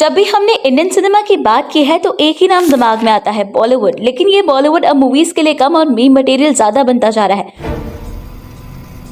जब भी हमने इंडियन सिनेमा की बात की है तो एक ही नाम दिमाग में आता है, बॉलीवुड। लेकिन ये बॉलीवुड अब मूवीज के लिए कम और मीम मटेरियल ज्यादा बनता जा रहा है।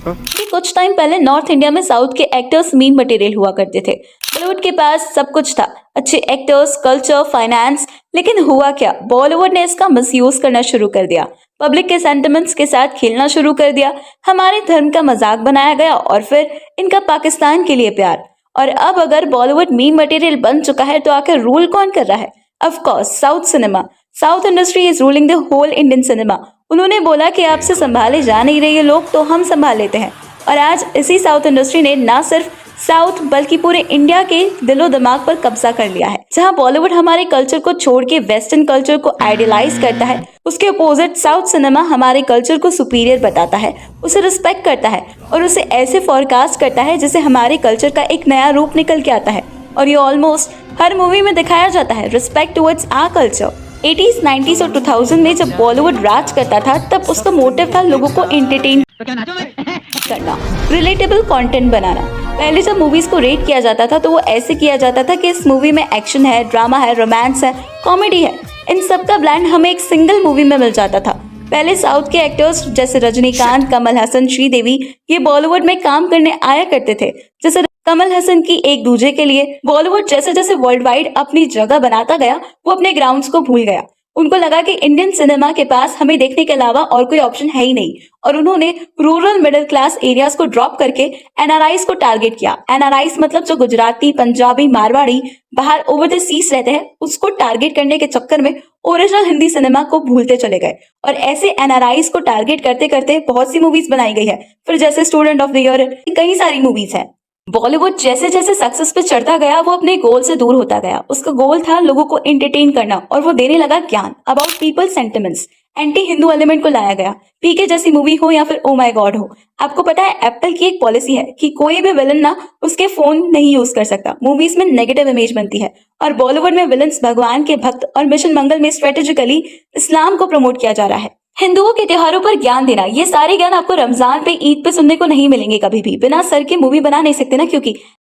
कि कुछ टाइम पहले नॉर्थ इंडिया में साउथ के एक्टर्स मीम मटेरियल हुआ करते थे। बॉलीवुड के पास सब कुछ था, अच्छे एक्टर्स, कल्चर, फाइनेंस। लेकिन हुआ क्या, बॉलीवुड ने इसका मिसयूज करना शुरू कर दिया। पब्लिक के सेंटिमेंट्स के साथ खेलना शुरू कर दिया। हमारे धर्म का मजाक बनाया गया और फिर इनका पाकिस्तान के लिए प्यार। और अब अगर बॉलीवुड मीम मटेरियल बन चुका है तो आखिर रूल कौन कर रहा है? Of course south cinema. South industry is ruling the whole Indian cinema. उन्होंने बोला कि आपसे संभाले जा नहीं रहे ये लोग तो हम संभाल लेते हैं। और आज इसी साउथ इंडस्ट्री ने ना सिर्फ साउथ बल्कि पूरे इंडिया के दिलो दिमाग पर कब्जा कर लिया है। जहां बॉलीवुड हमारे कल्चर को छोड़ के वेस्टर्न कल्चर को आइडियलाइज करता है, उसके अपोजिट साउथ सिनेमा हमारे कल्चर को सुपीरियर बताता है, उसे रिस्पेक्ट करता है और उसे ऐसे फॉरकास्ट करता है जिससे हमारे कल्चर का एक नया रूप निकल के आता है। और ये ऑलमोस्ट हर मूवी में दिखाया जाता है, respect towards our culture. 80s, 90s और 2000 में जब बॉलीवुड राज करता था तब उसका मोटिव था लोगों को एंटरटेन करना, रिलेटेबल कंटेंट बनाना। पहले जब मूवीज को रेट किया जाता था तो वो ऐसे किया जाता था कि इस मूवी में एक्शन है, ड्रामा है, रोमांस है, कॉमेडी है, इन सब का ब्लेंड हमें एक सिंगल मूवी में मिल जाता था। पहले साउथ के एक्टर्स जैसे रजनीकांत, कमल हसन, श्रीदेवी ये बॉलीवुड में काम करने आया करते थे। जैसे कमल हसन की एक दूजे के लिए। बॉलीवुड जैसे जैसे वर्ल्ड वाइड अपनी जगह बनाता गया वो अपने ग्राउंड्स को भूल गया। उनको लगा कि इंडियन सिनेमा के पास हमें देखने के अलावा और कोई ऑप्शन है ही नहीं और उन्होंने रूरल मिडिल क्लास एरियाज को ड्रॉप करके एनआरआईज को टारगेट किया। एनआरआईज मतलब जो गुजराती, पंजाबी, मारवाड़ी बाहर ओवर द सीज रहते हैं, उसको टारगेट करने के चक्कर में ओरिजिनल हिंदी सिनेमा को भूलते चले गए। और ऐसे एनआरआईज को टारगेट करते करते बहुत सी मूवीज बनाई गई है। फिर जैसे स्टूडेंट ऑफ द ईयर, कई सारी मूवीज है। बॉलीवुड जैसे जैसे सक्सेस पे चढ़ता गया वो अपने गोल से दूर होता गया। उसका गोल था लोगों को एंटरटेन करना और वो देने लगा ज्ञान about people sentiments. Anti Hindu element को लाया गया। पीके जैसी मूवी हो या फिर ओ माय गॉड हो। आपको पता है एप्पल की एक पॉलिसी है कि कोई भी विलन ना उसके फोन नहीं यूज कर सकता। मूवीज में नेगेटिव इमेज बनती है और बॉलीवुड में विलन्स भगवान के भक्त और मिशन मंगल में स्ट्रेटेजिकली इस्लाम को प्रमोट किया जा रहा है। हिंदुओं के त्योहारों पर ज्ञान देना, ये सारे ज्ञान आपको रमजान पे, ईद पे सुनने को नहीं मिलेंगे कभी भी। बिना सर के मूवी बना नहीं सकते ना, क्योंकि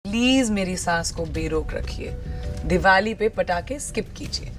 प्लीज मेरी सांस को बेरोक रखिए। दिवाली पे पटाखे स्किप कीजिए।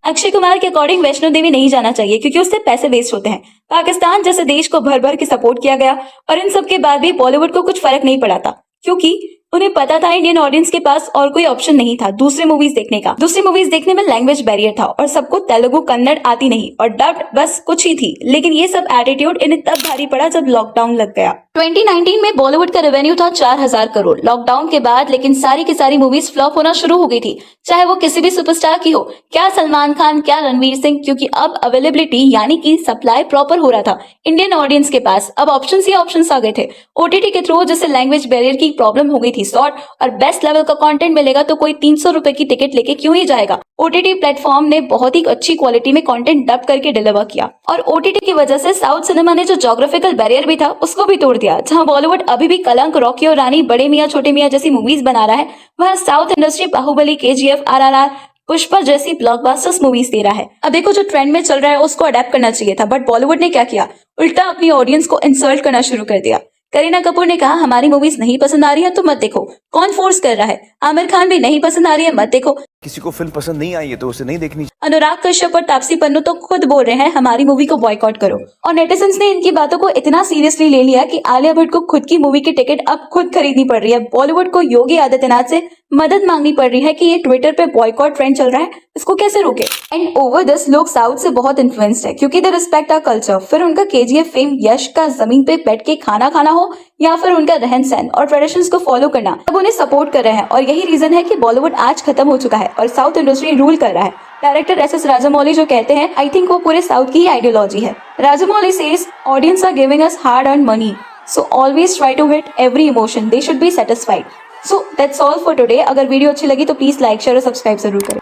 अक्षय कुमार के अकॉर्डिंग वैष्णो देवी नहीं जाना चाहिए क्योंकि उससे पैसे वेस्ट होते हैं। पाकिस्तान जैसे देश को भर भर के सपोर्ट किया गया और इन सब के बाद भी बॉलीवुड को कुछ फर्क नहीं पड़ा था क्योंकि उन्हें पता था इंडियन ऑडियंस के पास और कोई ऑप्शन नहीं था दूसरी मूवीज देखने का। दूसरी मूवीज देखने में लैंग्वेज बैरियर था और सबको तेलुगु, कन्नड़ आती नहीं और डब्ड बस कुछ ही थी। लेकिन ये सब एटीट्यूड इन्हें तब भारी पड़ा जब लॉकडाउन लग गया। 2019 में बॉलीवुड का रेवेन्यू था 4000 करोड़ लॉकडाउन के बाद। लेकिन सारी की सारी मूवीज फ्लॉप होना शुरू हो गई थी, चाहे वो किसी भी सुपरस्टार की हो, क्या सलमान खान, क्या रणवीर सिंह, क्योंकि अब अवेलेबिलिटी यानी कि सप्लाई प्रॉपर हो रहा था इंडियन ऑडियंस के पास। अब ऑप्शंस ही ऑप्शंस आ गए थे ओटीटी के थ्रू, जिससे लैंग्वेज बैरियर की प्रॉब्लम हो गई थी सॉर्ट। और बेस्ट लेवल का कंटेंट मिलेगा तो कोई 300 रुपए की टिकट लेके क्यों ही जाएगा। ओटीटी प्लेटफॉर्म ने बहुत ही अच्छी क्वालिटी में कंटेंट डब करके डिलीवर किया और ओटीटी की वजह से साउथ सिनेमा ने जो ज्योग्राफिकल बैरियर भी था उसको भी तोड़ दिया। जहां बॉलीवुड अभी भी कलंक, रॉकी और रानी, बड़े मियां छोटे मियां जैसी मूवीज बना रहा है, वहां साउथ इंडस्ट्री बाहुबली, केजीएफ, आरआरआर, पुष्पा जैसी ब्लॉकबस्टर्स मूवीज दे रहा है। अब देखो जो ट्रेंड में चल रहा है उसको अडेप्ट करना चाहिए था, बट बॉलीवुड ने क्या किया, उल्टा अपनी ऑडियंस को इंसल्ट करना शुरू कर दिया। करीना कपूर ने कहा हमारी मूवीज नहीं पसंद आ रही है तो मत देखो। कौन फोर्स कर रहा है? आमिर खान भी नहीं पसंद आ रही है मत देखो। किसी को फिल्म पसंद नहीं आई है तो उसे नहीं देखनी। अनुराग कश्यप और तापसी पन्नू तो खुद बोल रहे हैं हमारी मूवी को बॉयकॉट करो। और नेटिजन्स ने इनकी बातों को इतना सीरियसली ले लिया कि आलिया भट्ट को खुद की मूवी की टिकट अब खुद खरीदनी पड़ रही है। बॉलीवुड को योगी आदित्यनाथ से मदद मांगनी पड़ रही है कि ये ट्विटर पे बॉयकॉट ट्रेंड चल रहा है, इसको कैसे रोके। एंड ओवर दिस लोग साउथ से बहुत इन्फ्लुएंस्ड है क्योंकि दे रिस्पेक्ट आवर कल्चर। फिर उनका केजीएफ फेम, यश का जमीन पे बैठ के खाना खाना हो या फिर उनका रहन सहन और ट्रेडिशंस को फॉलो करना, अब उन्हें सपोर्ट कर रहे हैं। और यही रीजन है कि बॉलीवुड आज खत्म हो चुका है और साउथ इंडस्ट्री रूल कर रहा है। डायरेक्टर एसएस राजामौली जो कहते हैं, आई थिंक वो पूरे साउथ की ही आइडियोलॉजी है। Rajamouli says audience are giving us hard earn money, so always try to hit every emotion, they should be satisfied. So that's all for today. अगर वीडियो अच्छी लगी तो प्लीज लाइक, शेयर और सब्सक्राइब जरूर करें।